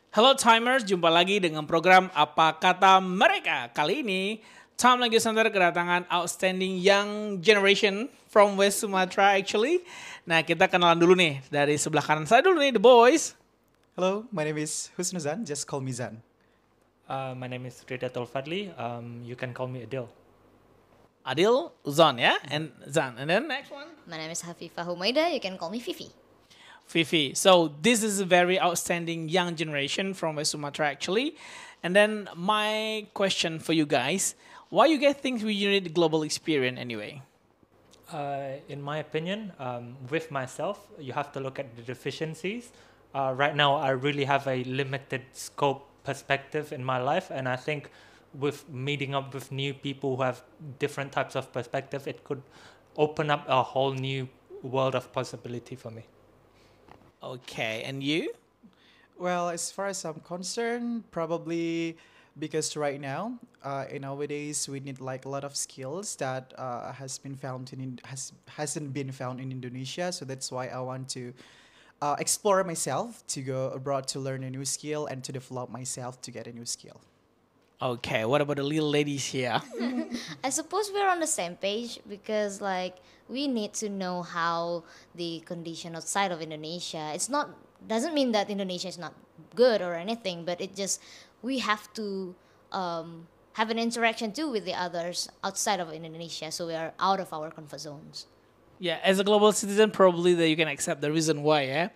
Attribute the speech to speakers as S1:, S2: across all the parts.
S1: Halo Timers, jumpa lagi dengan program Apa Kata Mereka. Kali ini, Time Language Center kedatangan outstanding young generation from West Sumatra actually. Nah, kita kenalan dulu nih dari sebelah kanan saya dulu nih, the boys.
S2: Hello, my name is Husnuzan. Just call me Zan.
S3: My name is Rida Tolfadli. You can call me Adil.
S1: Adil, Zan ya, and Zan. And then next one.
S4: My name is Hafifah Humaida. You can call me Fifi.
S1: Fifi. So this is a very outstanding young generation from West Sumatra actually. And then my question for you guys, why you guys think we need global experience anyway?
S3: In my opinion, with myself, you have to look at the deficiencies. Right now, I really have a limited scope perspective in my life, and I think with meeting up with new people who have different types of perspective, it could open up a whole new world of possibility for me.
S1: Okay, and you?
S2: Well, as far as I'm concerned, probably because right now, in nowadays, we need like a lot of skills that hasn't been found in Indonesia. So that's why I want to explore myself, to go abroad to learn a new skill and to develop myself to get a new skill.
S1: Okay, what about the little ladies here?
S4: I suppose we're on the same page because we need to know how the condition outside of Indonesia. It's not doesn't mean that Indonesia is not good or anything, but it just we have to have an interaction too with the others outside of Indonesia, so we are out of our comfort zones.
S1: Yeah, as a global citizen, probably that you can accept the reason why, yeah?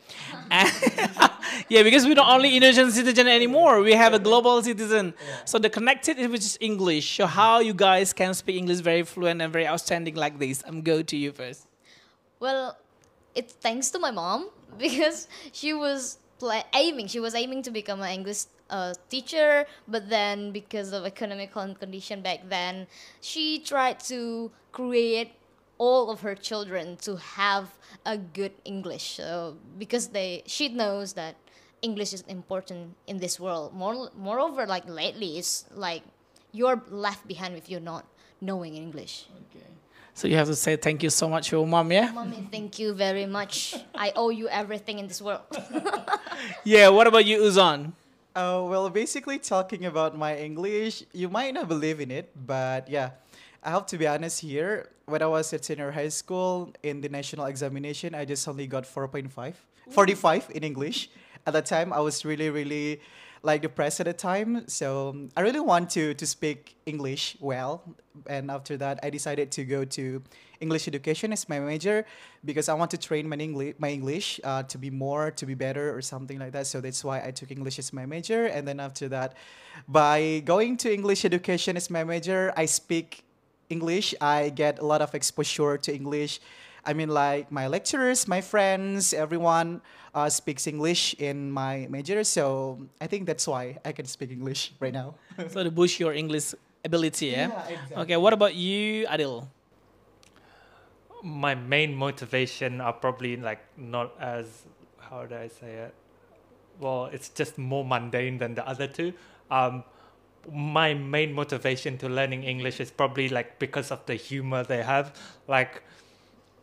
S1: Yeah, because we're not only Indonesian citizen anymore, we have a global citizen. So the connected is which is English. So how you guys can speak English very fluent and very outstanding like this? I'm go to you first.
S4: Well, it's thanks to my mom because she was aiming to become an English teacher, but then because of economic condition back then, she tried to create all of her children to have a good English, because she knows that English is important in this world. Moreover, like lately, it's like you're left behind if you're not knowing English.
S1: Okay. So you have to say thank you so much to your mom, yeah?
S4: Mommy, thank you very much. I owe you everything in this world.
S1: Yeah, what about you, Uzan?
S2: Well, basically talking about my English, you might not believe in it, but yeah, I have to be honest here. When I was at senior high school in the national examination, I just only got 45 in English. At that time, I was really, really like depressed at the time. So I really want to speak English well. And after that, I decided to go to English education as my major because I want to train my English to be better or something like that. So that's why I took English as my major. And then after that, by going to English education as my major, I speak English. I get a lot of exposure to English. I mean, like my lecturers, my friends, everyone speaks English in my major. So I think that's why I can speak English right now.
S1: So to boost your English ability, yeah?
S2: Yeah, exactly.
S1: Okay, what about you, Adil?
S3: My main motivation are probably like not as, how do I say it? Well, it's just more mundane than the other two. My main motivation to learning English is probably like because of the humor they have. Like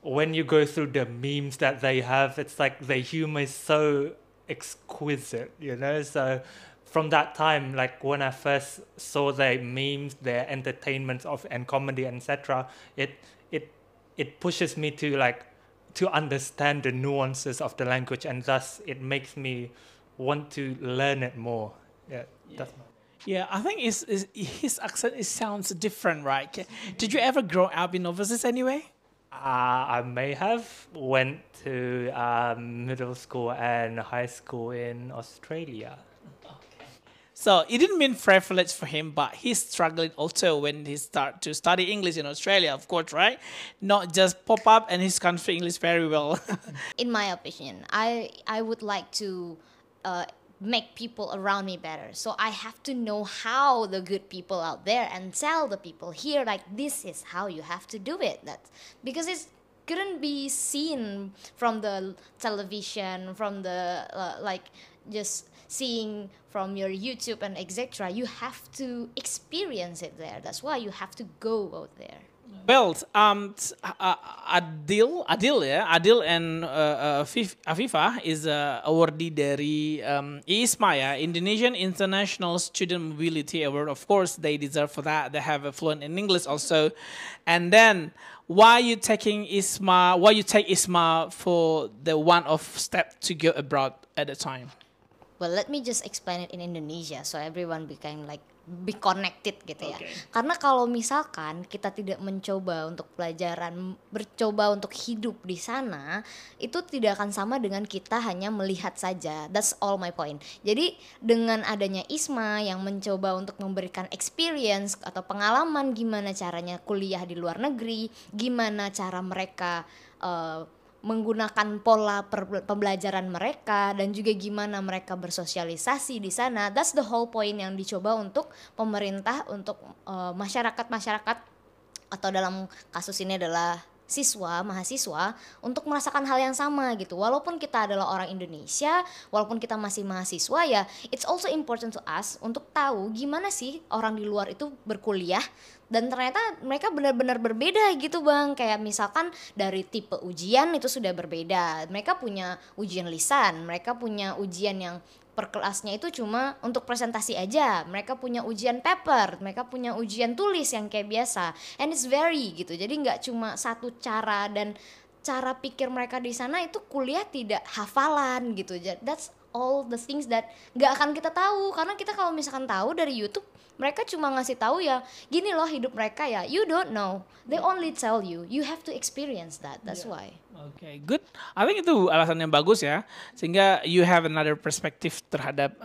S3: when you go through the memes that they have, it's like the humor is so exquisite, you know? So from that time, like when I first saw their memes, their entertainments and comedy, etc., it pushes me to understand the nuances of the language, and thus it makes me want to learn it more. Yeah. That's my...
S1: Yeah, I think his accent sounds different, right? Did you ever grow up in overseas anyway?
S3: I may have went to middle school and high school in Australia.
S1: So it didn't mean privilege for him, but he's struggling also when he start to study English in Australia, of course, right? Not just pop up and he's can speak English very well.
S4: In my opinion, I would like to make people around me better. So I have to know how the good people out there and tell the people here like this is how you have to do it. That because it couldn't be seen from the television, from the just seeing from your YouTube and etc. You have to experience it there. That's why you have to go out there.
S1: Well, Adil and Afifa is awardee dari IISMA ya, Indonesian International Student Mobility Award. Of course, they deserve for that. They have a fluent in English also. And then, why you taking ISMA? Why you take ISMA for the one-off step to go abroad at the time?
S4: Well, let me just explain it in Indonesia so everyone become like be connected gitu ya. Karena kalau misalkan kita tidak mencoba untuk pelajaran, bercoba untuk hidup di sana, itu tidak akan sama dengan kita hanya melihat saja. That's all my point. Jadi dengan adanya ISMA yang mencoba untuk memberikan experience atau pengalaman gimana caranya kuliah di luar negeri, gimana cara mereka menggunakan pola pembelajaran mereka dan juga gimana mereka bersosialisasi di sana. That's the whole point yang dicoba untuk pemerintah, untuk masyarakat atau dalam kasus ini adalah mahasiswa untuk merasakan hal yang sama gitu. Walaupun kita adalah orang Indonesia, walaupun kita masih mahasiswa ya, it's also important to us untuk tahu gimana sih orang di luar itu berkuliah. Dan ternyata mereka benar-benar berbeda gitu Bang. Kayak misalkan dari tipe ujian itu sudah berbeda. Mereka punya ujian lisan, mereka punya ujian yang per kelasnya itu cuma untuk presentasi aja. Mereka punya ujian paper, mereka punya ujian tulis yang kayak biasa. And it's very gitu. Jadi nggak cuma satu cara, dan cara pikir mereka di sana itu kuliah tidak hafalan gitu. That's all the things that nggak akan kita tahu, karena kita kalau misalkan tahu dari YouTube, mereka cuma ngasih tahu ya gini loh hidup mereka ya. You don't know, they only tell you. You have to experience that. That's why.
S1: Okay, good. I think itu alasan yang bagus ya, sehingga you have another perspective terhadap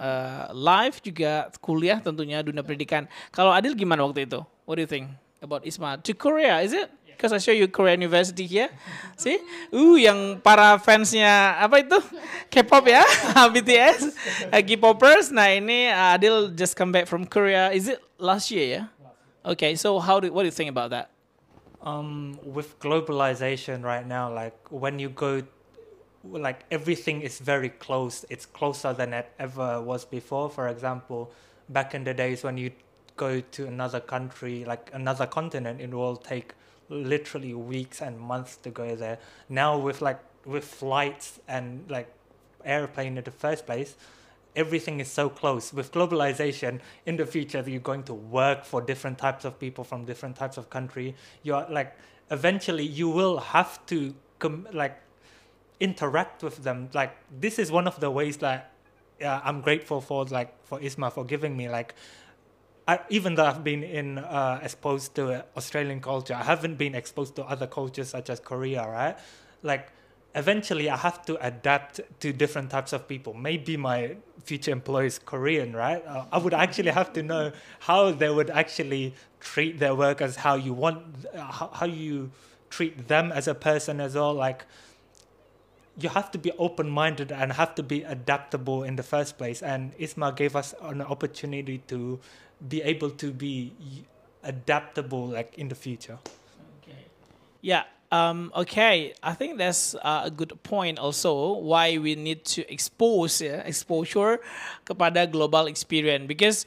S1: life juga kuliah tentunya dunia pendidikan. Kalau Adil gimana waktu itu? What do you think about ISMA to Korea? Is it? Because I show you Korea University here. See? Yang para fansnya apa itu? K-pop ya? BTS, K-popers. Nah ini Adil just come back from Korea. Is it last year ya? Okay, so what do you think about that?
S3: With globalization right now, like when you go, like everything is very close. It's closer than it ever was before. For example, back in the days when you go to another country, like another continent, it will take literally weeks and months to go there. Now with flights and like airplane in the first place, everything is so close. With globalization, in the future, you're going to work for different types of people from different types of country. You're like, eventually you will have to interact with them. Like, this is one of the ways that I'm grateful for ISMA for giving me, like, even though I've been exposed to Australian culture, I haven't been exposed to other cultures such as Korea, right? Like, eventually I have to adapt to different types of people. Maybe my future employer is Korean, right? I would actually have to know how they would actually treat their workers, how you treat them as a person as well. Like, you have to be open-minded and have to be adaptable in the first place. And ISMA gave us an opportunity to be able to be adaptable, like, in the future.
S1: Okay. Yeah. Okay, I think that's a good point also why we need to exposure kepada global experience, because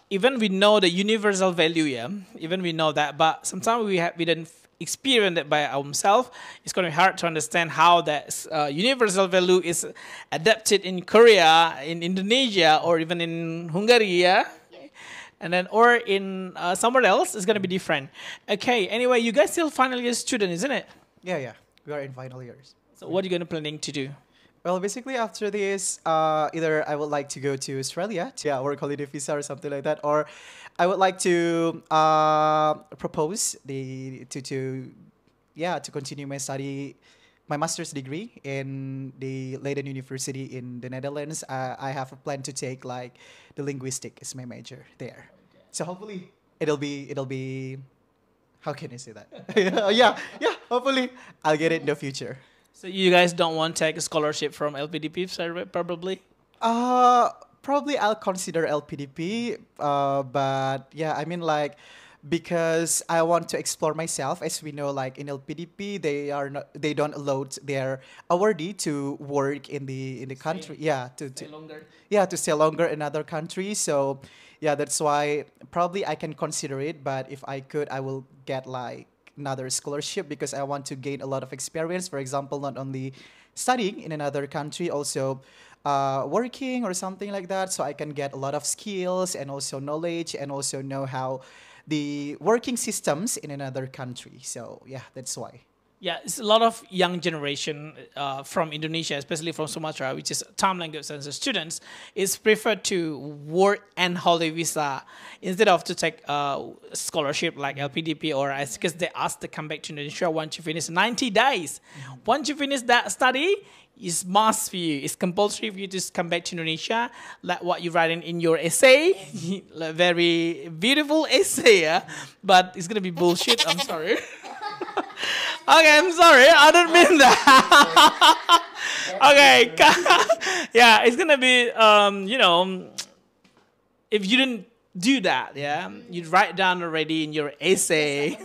S1: even we know the universal value, even we know that, but sometimes we didn't experience it by ourselves. It's going to be hard to understand how that universal value is adapted in Korea, in Indonesia, or even in Hungary, and then or in somewhere else. It's gonna be different. Okay. Anyway, you guys still final year student, isn't it?
S2: Yeah. We are in final years.
S1: So what are you gonna planning to do?
S2: Well, basically after this, either I would like to go to Australia to work holiday visa or something like that, or I would like to propose to continue my study, my master's degree in the Leiden University in the Netherlands. I have a plan to take like the linguistic as my major there. So hopefully it'll be how can I say that? yeah. Hopefully I'll get it in the future.
S1: So you guys don't want to take a scholarship from LPDP probably?
S2: Probably I'll consider LPDP. But yeah, I mean like, because I want to explore myself. As we know, like in LPDP, they don't allow their awardee to work in the country. Yeah, to stay longer. Yeah, to stay longer in other countries. So yeah, that's why probably I can consider it. But if I could, I will get like another scholarship because I want to gain a lot of experience. For example, not only studying in another country, also working or something like that, so I can get a lot of skills and also knowledge and also know how the working systems in another country. So yeah, that's why.
S1: Yeah, it's a lot of young generation from Indonesia, especially from Sumatra, which is Tam language center students, is preferred to work and holiday visa instead of to take scholarship like LPDP or ICE, because they ask to come back to Indonesia once you finish 90 days. Once you finish that study, it's must for you. It's compulsory for you to come back to Indonesia, like what you write in your essay. Like very beautiful essay, yeah? But it's gonna be bullshit. I'm sorry. Okay, I'm sorry. I don't mean that. Okay, yeah, it's gonna be you know, if you didn't do that, yeah, you write down already in your essay.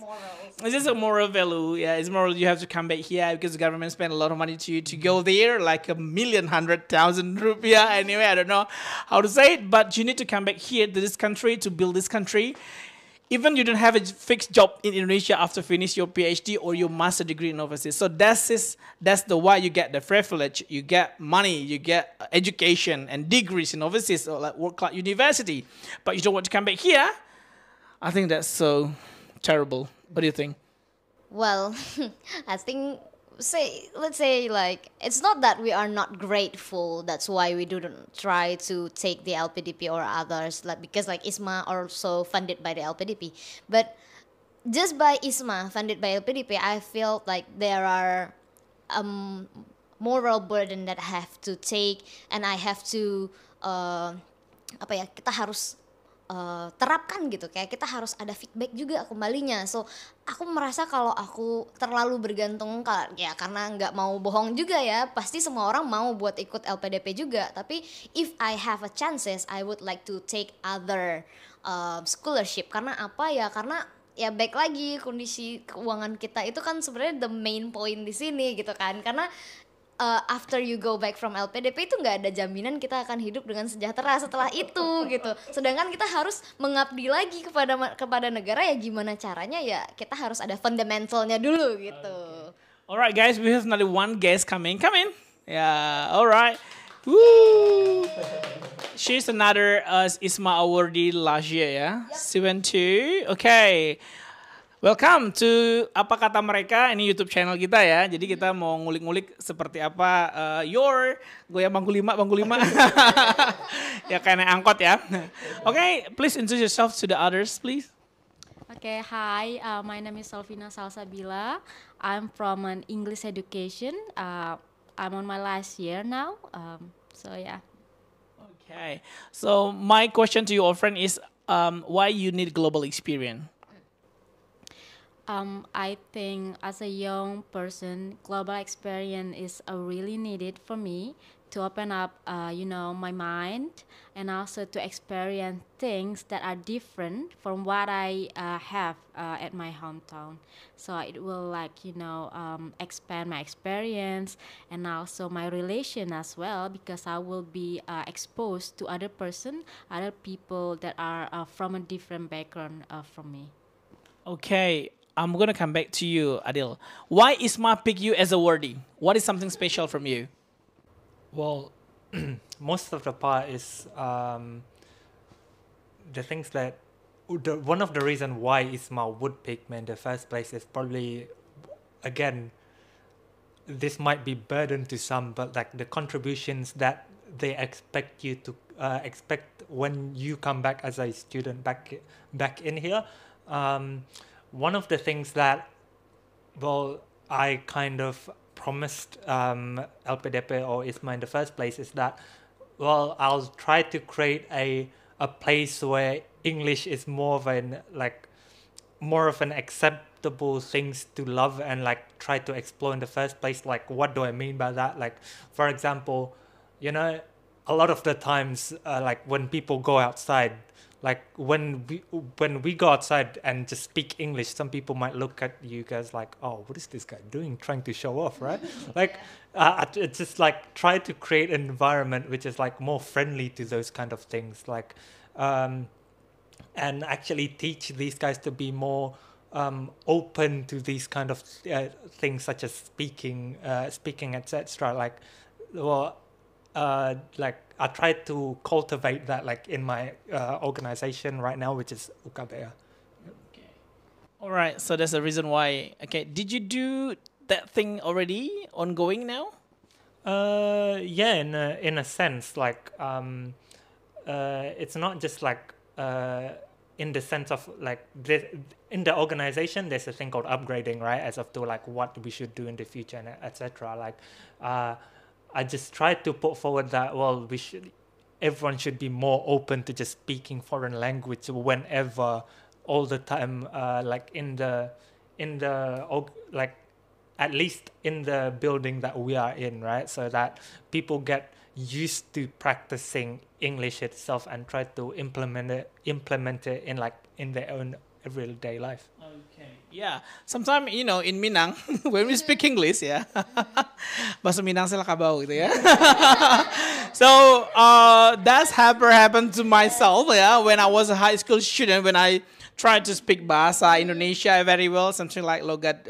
S1: It's just a moral value. Yeah, it's moral. You have to come back here because the government spent a lot of money to go there, like 1,100,000 rupiah. Anyway, I don't know how to say it, but you need to come back here to this country to build this country. Even you don't have a fixed job in Indonesia after finish your PhD or your master degree in overseas. So that's the why you get the privilege, you get money, you get education and degrees in overseas, or like world class university. But you don't want to come back here. I think that's so terrible. What do you think?
S4: Well, I think let's say like it's not that we are not grateful. That's why we didn't try to take the LPDP or others, like because like ISMA also funded by the LPDP. But just by ISMA funded by LPDP, I feel like there are moral burden that I have to take, and I have to apa ya, kita harus terapkan gitu, kayak kita harus ada feedback juga kembalinya. So aku merasa kalau aku terlalu bergantung ya karena nggak mau bohong juga ya, pasti semua orang mau buat ikut LPDP juga, tapi if I have a chances I would like to take other scholarship. Karena apa ya, karena ya baik lagi kondisi keuangan kita itu kan sebenarnya the main point di sini gitu kan. Karena after you go back from LPDP itu nggak ada jaminan kita akan hidup dengan sejahtera setelah itu gitu. Sedangkan kita harus mengabdi lagi kepada negara, ya gimana caranya, ya kita harus ada fundamentalnya dulu gitu.
S1: Okay. Alright guys, we have another one guest coming. Come in. Yeah, alright. Woo! She's another ISMA awardee last year, yeah? Yep. She went to, okay. Welcome to Apa Kata Mereka, ini YouTube channel kita ya. Jadi kita mau ngulik-ngulik seperti apa your goyang bangku lima. Ya kayak naik angkot ya. Okay, please introduce yourself to the others, please.
S5: Okay, hi, my name is Salvina Salsabila. I'm from an English education. I'm on my last year now, so yeah.
S1: Okay, so my question to you, old friend, is why you need global experience?
S5: I think as a young person, global experience is really needed for me to open up, you know, my mind, and also to experience things that are different from what I have at my hometown. So it will, like, you know, expand my experience and also my relation as well, because I will be exposed to other people that are from a different background from me.
S1: Okay. I'm going to come back to you, Adil. Why ISMA pick you as awardee? What is something special from you?
S3: Well, most of the part is the things that one of the reasons why ISMA would pick me in the first place is probably, again, this might be burden to some, but like the contributions that they expect you to expect when you come back as a student back in here. One of the things that, well, I kind of promised LPDP or ISMA in the first place is that, well, I'll try to create a place where English is more of an acceptable things to love and like try to explore in the first place. Like, what do I mean by that? Like, for example, you know, a lot of the times, like when people go outside, like when we go outside and just speak English, some people might look at you guys like, oh, what is this guy doing, trying to show off, right? Like, it's just like try to create an environment which is like more friendly to those kind of things, like, and actually teach these guys to be more open to these kind of things such as speaking, etc. Like, well, like I try to cultivate that like in my organization right now, which is UKBR.
S1: All right, so that's the reason why. Okay, did you do that thing already ongoing now?
S3: Yeah, in a sense, like it's not just like in the sense of like in the organization, there's a thing called upgrading, right? As of to like what we should do in the future and etc. Like, I just try to put forward that everyone should be more open to just speaking foreign language whenever, all the time, like like at least in the building that we are in, right? So that people get used to practicing English itself and try to implement it in like in their own everyday life.
S1: Okay. Yeah. Sometimes, you know, in Minang, when we speak English, ya, bahasa Minang sila kabaw gitu ya. So that's happened to myself, yeah, when I was a high school student, when I tried to speak bahasa Indonesia very well, something like logat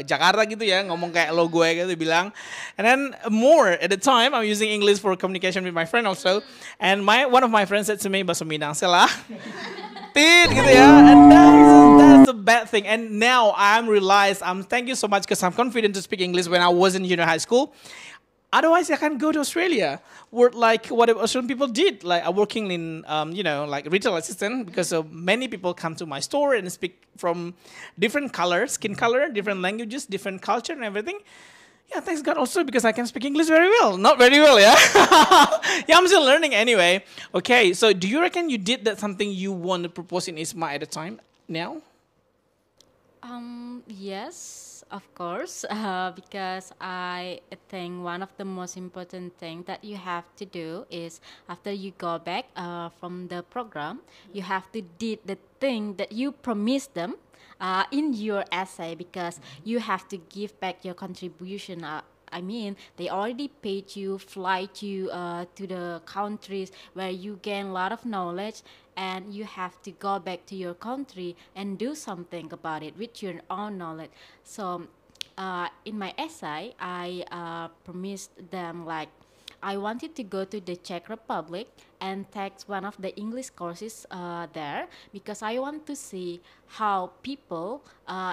S1: Jakarta gitu ya, ngomong kayak lo gue gitu bilang. And then more at the time, I'm using English for communication with my friend also. And one of my friends said to me, bahasa Minang sila. Tit gitu ya. And that's a bad thing. And now I'm realized, thank you so much because I'm confident to speak English when I was in junior high school. Otherwise, I can't go to Australia. Work like what Australian people did, like working in, you know, like retail assistant, because many people come to my store and speak from different colors, skin color, different languages, different culture and everything. Yeah, thanks God also because I can speak English very well. Not very well, yeah? Yeah, I'm still learning anyway. Okay, so do you reckon you did that something you want to propose in IISMA at the time now?
S5: Yes, of course, because I think one of the most important thing that you have to do is after you go back from the program, you have to did the thing that you promised them in your essay, because you have to give back your contribution. I mean, they already paid you, flight you to the countries where you gain a lot of knowledge, and you have to go back to your country and do something about it with your own knowledge. So in my essay, I promised them like I wanted to go to the Czech Republic and take one of the English courses there, because I want to see how people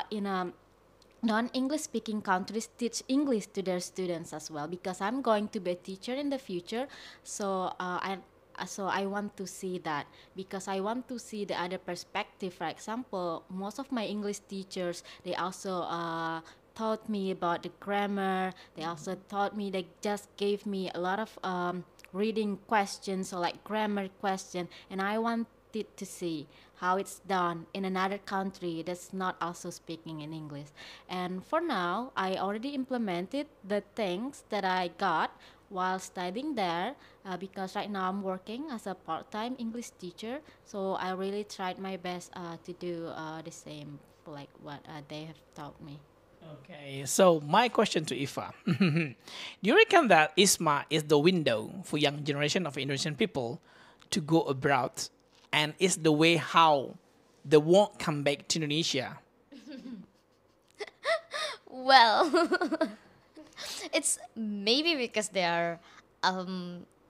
S5: in a non-English speaking countries teach English to their students as well, because I'm going to be a teacher in the future. So I want to see that, because I want to see the other perspective. For example, most of my English teachers, they also taught me about the grammar. They also taught me, they just gave me a lot of reading questions, or like grammar question, and I wanted to see how it's done in another country that's not also speaking in English. And for now, I already implemented the things that I got while studying there, because right now I'm working as a part-time English teacher, so I really tried my best to do the same like what they have taught me.
S1: Okay, so my question to Ifa. Do you reckon that IISMA is the window for young generation of Indonesian people to go abroad, and is the way how they won't come back to Indonesia?
S4: Well, it's maybe because they are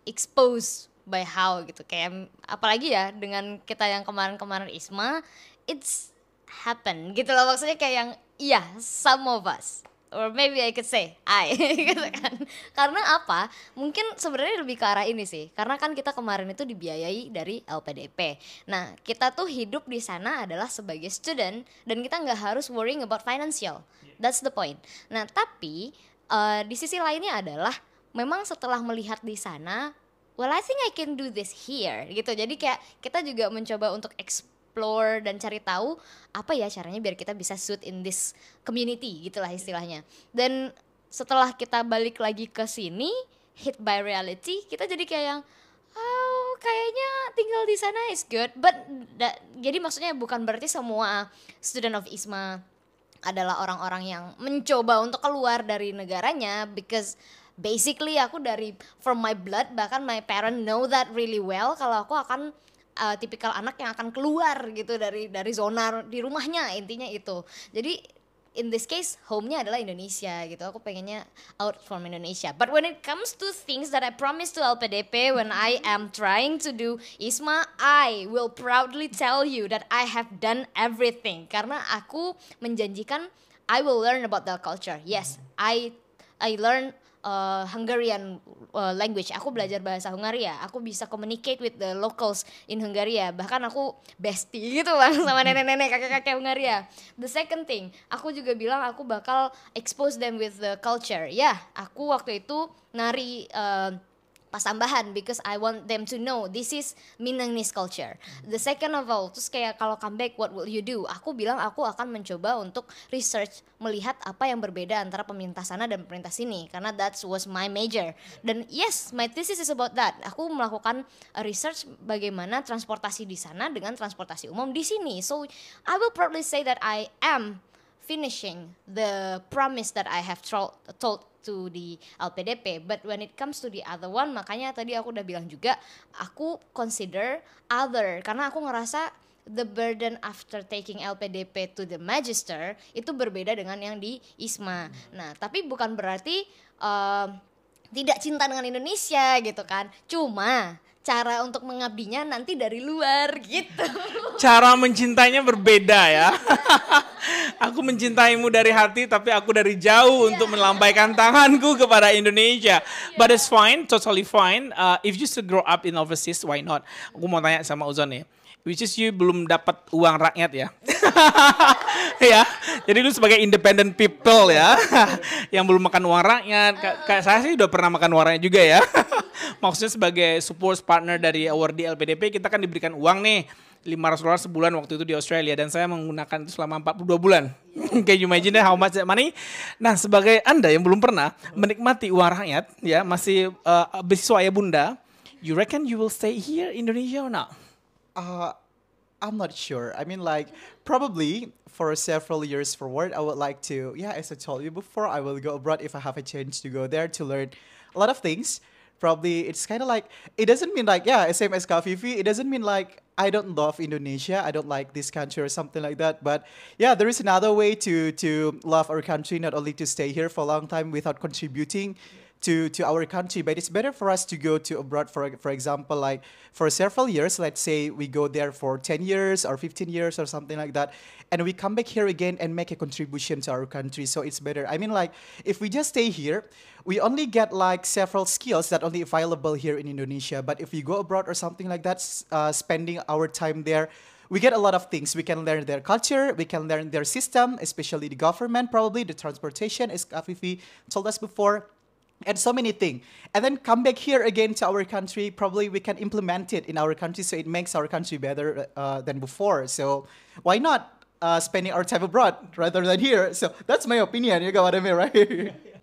S4: exposed by how gitu, kayak apalagi ya dengan kita yang kemarin-kemarin IISMA, it's happen gitu loh, maksudnya kayak yang iya, some of us, or maybe I could say I gitu kan. Karena apa? Mungkin sebenarnya lebih ke arah ini sih. Karena kan kita kemarin itu dibiayai dari LPDP. Nah, kita tuh hidup di sana adalah sebagai student, dan kita nggak harus worrying about financial. That's the point. Nah, tapi di sisi lainnya adalah memang setelah melihat di sana, well, I think I can do this here gitu. Jadi kayak kita juga mencoba untuk explore dan cari tahu apa ya caranya biar kita bisa suit in this community gitulah istilahnya. Dan setelah kita balik lagi ke sini, hit by reality, kita jadi kayak yang kayaknya tinggal di sana is good. But jadi maksudnya bukan berarti semua student of IISMA adalah orang-orang yang mencoba untuk keluar dari negaranya, because basically aku from my blood, bahkan my parent know that really well, kalau aku akan tipikal anak yang akan keluar gitu dari zona di rumahnya, intinya itu. Jadi in this case home-nya adalah Indonesia gitu. Aku pengennya out from Indonesia. But when it comes to things that I promised to LPDP when I am trying to do IISMA, I will proudly tell you that I have done everything. Karena aku menjanjikan I will learn about the culture. Yes, I learn Hungarian language. Aku belajar bahasa Hungaria. Aku bisa communicate with the locals in Hungaria. Bahkan aku bestie gitu bang sama nenek-nenek, kakek-kakek Hungaria. The second thing, aku juga bilang aku bakal expose them with the culture. Ya, aku waktu itu nari Pasambahan because I want them to know this is Minangese culture. The second of all, terus kayak kalau comeback what will you do? Aku bilang aku akan mencoba untuk research, melihat apa yang berbeda antara pemerintah sana dan pemerintah sini, karena that was my major. Dan yes, my thesis is about that. Aku melakukan research bagaimana transportasi di sana dengan transportasi umum di sini. So I will probably say that I am finishing the promise that I have told to the LPDP. But when it comes to the other one, makanya tadi aku udah bilang juga, aku consider other, karena aku ngerasa the burden after taking LPDP to the magister itu berbeda dengan yang di IISMA. Nah, tapi bukan berarti tidak cinta dengan Indonesia gitu kan. Cuma cara untuk mengabdinya nanti dari luar gitu.
S1: Cara mencintainya berbeda ya. Aku mencintaimu dari hati, tapi aku dari jauh untuk melambaikan tanganku kepada Indonesia. But it's fine, totally fine. If you still grow up in overseas, why not? Aku mau tanya sama Uzon nih. Which is you belum dapat uang rakyat ya. Ya, jadi lu sebagai independent people ya, yang belum makan uang rakyat. Kayak saya sih udah pernah makan uang rakyat juga ya. Maksudnya sebagai support partner dari awardee LPDP, kita kan diberikan uang nih $500 sebulan waktu itu di Australia, dan saya menggunakan itu selama 42 bulan. Can you imagine how much that money? Nah, sebagai Anda yang belum pernah menikmati uang rakyat ya, masih beasiswa ayah bunda, you reckon you will stay here in Indonesia or not?
S2: I'm not sure. I mean, like, probably for several years forward, I would like to, yeah, as I told you before, I will go abroad if I have a chance to go there to learn a lot of things. Probably it's kind of like, it doesn't mean like, yeah, same as Kak Vivi, it doesn't mean like I don't love Indonesia, I don't like this country or something like that. But yeah, there is another way to love our country, not only to stay here for a long time without contributing to our country, but it's better for us to go to abroad, for example, like for several years. Let's say we go there for 10 years or 15 years or something like that, and we come back here again and make a contribution to our country. So it's better. I mean, like, if we just stay here, we only get like several skills that only available here in Indonesia. But if we go abroad or something like that, spending our time there, we get a lot of things. We can learn their culture, we can learn their system, especially the government, probably the transportation, as Afifi told us before, and so many things. And then come back here again to our country, probably we can implement it in our country so it makes our country better than before. So why not spending our time abroad rather than here? So that's my opinion, you got what I mean, right?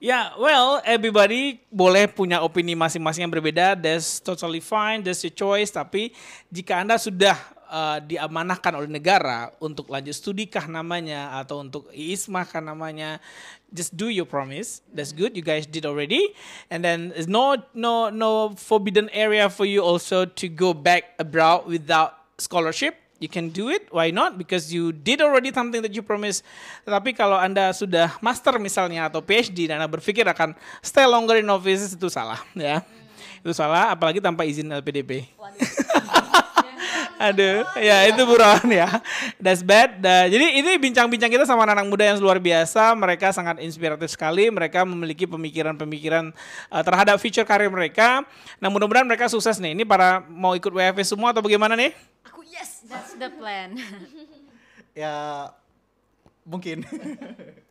S1: Yeah, well, everybody boleh punya opini masing-masing yang berbeda. That's totally fine, that's your choice. Tapi jika Anda sudah diamanahkan oleh negara untuk lanjut studi kah namanya, atau untuk IISMA kah namanya, just do your promise. That's good, you guys did already. And then there's no forbidden area for you also to go back abroad without scholarship. You can do it, why not? Because you did already something that you promised. Tetapi kalau Anda sudah master misalnya atau PhD dan Anda berpikir akan stay longer in office, itu salah ya. Itu salah, apalagi tanpa izin LPDP. Aduh, ya itu buruan ya. That's bad. Jadi ini bincang-bincang kita sama anak muda yang luar biasa. Mereka sangat inspiratif sekali. Mereka memiliki pemikiran-pemikiran terhadap future karir mereka. Nah, mudah-mudahan mereka sukses nih. Ini para mau ikut WFH semua atau bagaimana nih?
S4: Aku yes,
S5: That's the plan.
S2: Ya, mungkin.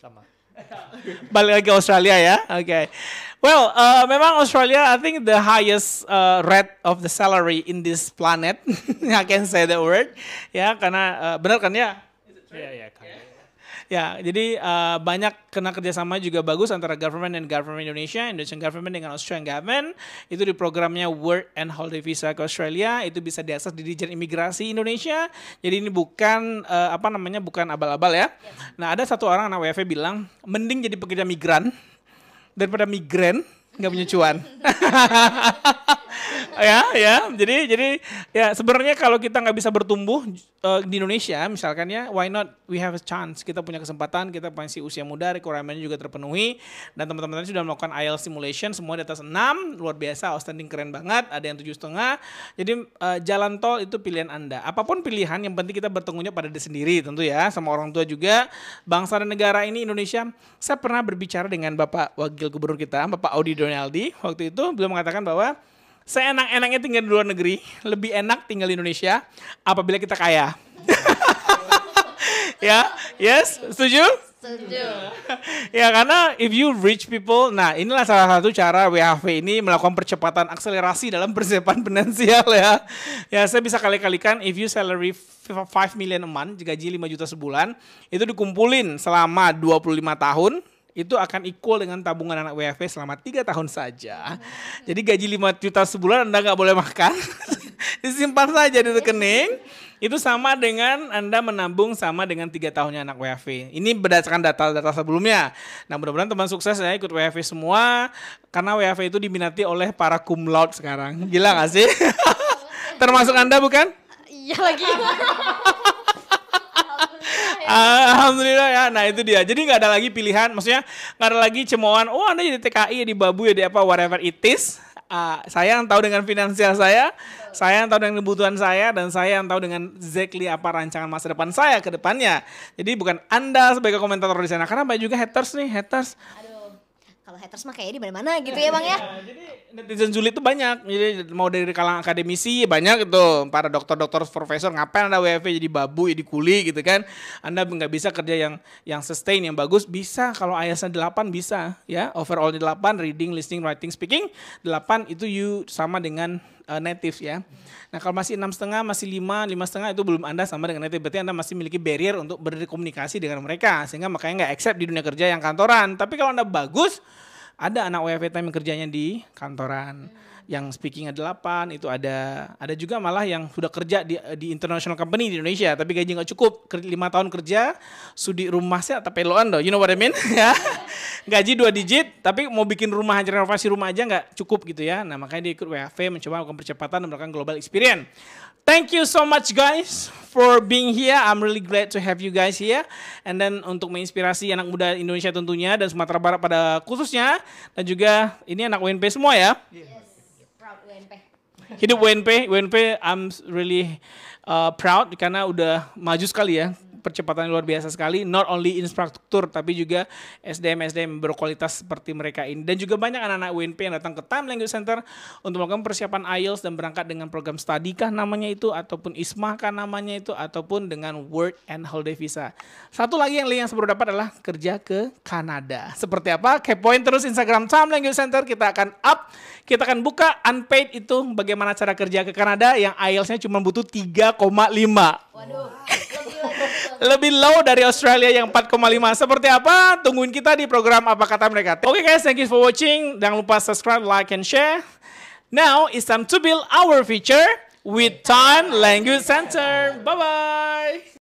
S3: Sama.
S1: Balik lagi ke Australia ya. Oke. Okay. Well, memang Australia, I think the highest rate of the salary in this planet. I can say that word. Ya, karena benar kan ya?
S3: Yeah.
S1: Ya, jadi banyak kena kerjasama juga bagus antara government dan government Indonesian government dengan Australian government. Itu di programnya Work and Holiday Visa ke Australia. Itu bisa diakses di Dijen Imigrasi Indonesia. Jadi ini bukan bukan abal-abal ya. Nah, ada satu orang anak WF bilang, mending jadi pekerja migran daripada migran nggak punya cuan. Jadi ya sebenarnya kalau kita nggak bisa bertumbuh di Indonesia misalkan ya, why not we have a chance, kita punya kesempatan, kita masih usia muda, requirement-nya juga terpenuhi, dan teman-teman sudah melakukan IELTS simulation semua di atas 6, luar biasa, outstanding, keren banget, ada yang 7,5. Jadi jalan tol itu pilihan Anda. Apapun pilihan, yang penting kita bertanggung jawab pada diri sendiri tentu ya, sama orang tua juga, bangsa dan negara ini Indonesia. Saya pernah berbicara dengan Bapak Wakil Gubernur kita, Bapak Audi Donaldi, waktu itu beliau mengatakan bahwa seenak-enaknya tinggal di luar negeri, lebih enak tinggal di Indonesia apabila kita kaya. Ya, yes, setuju?
S4: Setuju.
S1: Ya, karena if you rich people, nah inilah salah satu cara WHV ini melakukan percepatan akselerasi dalam persiapan finansial ya. Ya, saya bisa kali-kalikan if you salary 5 million a month, gaji 5 juta sebulan, itu dikumpulin selama 25 tahun, itu akan equal dengan tabungan anak WHV selama 3 tahun saja. Jadi gaji 5 juta sebulan Anda nggak boleh makan, disimpan saja di rekening. Itu sama dengan Anda menabung sama dengan 3 tahunnya anak WHV. Ini berdasarkan data-data sebelumnya. Nah, mudah-mudahan teman sukses ya ikut WHV semua, karena WHV itu diminati oleh para cum laude sekarang. Gila gak sih? Termasuk Anda bukan?
S4: Iya lagi.
S1: Alhamdulillah ya. Nah itu dia. Jadi nggak ada lagi pilihan. Maksudnya nggak ada lagi cemoohan. Oh Anda jadi TKI, ya di Babu, ya di apa, whatever it is. Saya yang tahu dengan finansial saya yang tahu dengan kebutuhan saya, dan saya yang tahu dengan exactly apa rancangan masa depan saya ke depannya. Jadi bukan Anda sebagai komentator di sana. Karena banyak juga haters nih, haters.
S4: Aduh, kalau haters mah kayaknya di mana-mana gitu ya Bang ya.
S1: Jadi netizen julid itu banyak. Jadi mau dari kalangan akademisi banyak itu, para dokter-dokter, profesor, ngapain Anda WFH jadi babu, jadi kuli gitu kan. Anda nggak bisa kerja yang sustain, yang bagus. Bisa kalau IELTS-nya 8 bisa ya. Overall 8, reading, listening, writing, speaking 8 itu you sama dengan native ya. Nah kalau masih 6,5, masih 5,5 itu belum Anda sama dengan native. Berarti Anda masih memiliki barrier untuk berkomunikasi dengan mereka, sehingga makanya nggak accept di dunia kerja yang kantoran. Tapi kalau Anda bagus, ada anak WFH time yang kerjanya di kantoran. Yang speaking 8 itu ada juga malah yang sudah kerja di international company di Indonesia, tapi gaji nggak cukup, 5 tahun kerja, sudi rumah sih atau peloan doh, you know what I mean? Ya, gaji 2 digit, tapi mau bikin rumah aja, renovasi rumah aja nggak cukup gitu ya. Nah makanya dia ikut WHV mencoba melakukan percepatan dan melakukan global experience. Thank you so much guys for being here. I'm really glad to have you guys here. And then untuk menginspirasi anak muda Indonesia tentunya dan Sumatera Barat pada khususnya, dan juga ini anak UNP semua ya. Hidup UNP, I'm really proud karena udah maju sekali ya. Percepatan luar biasa sekali, not only infrastruktur tapi juga SDM berkualitas seperti mereka ini. Dan juga banyak anak-anak UNP yang datang ke Time Language Center untuk melakukan persiapan IELTS dan berangkat dengan program study kah namanya itu, ataupun IISMA kah namanya itu, ataupun dengan work and holiday visa. Satu lagi yang baru dapat adalah kerja ke Kanada. Seperti apa? Kepoin terus Instagram Time Language Center, kita akan kita akan buka unpaid itu bagaimana cara kerja ke Kanada yang IELTS-nya cuma butuh 3,5.
S4: Waduh,
S1: Lebih low dari Australia yang 4,5. Seperti apa? Tungguin kita di program Apa Kata Mereka. Oke guys, thank you for watching. Jangan lupa subscribe, like, and share. Now it's time to build our future with Time Language Center. Bye-bye.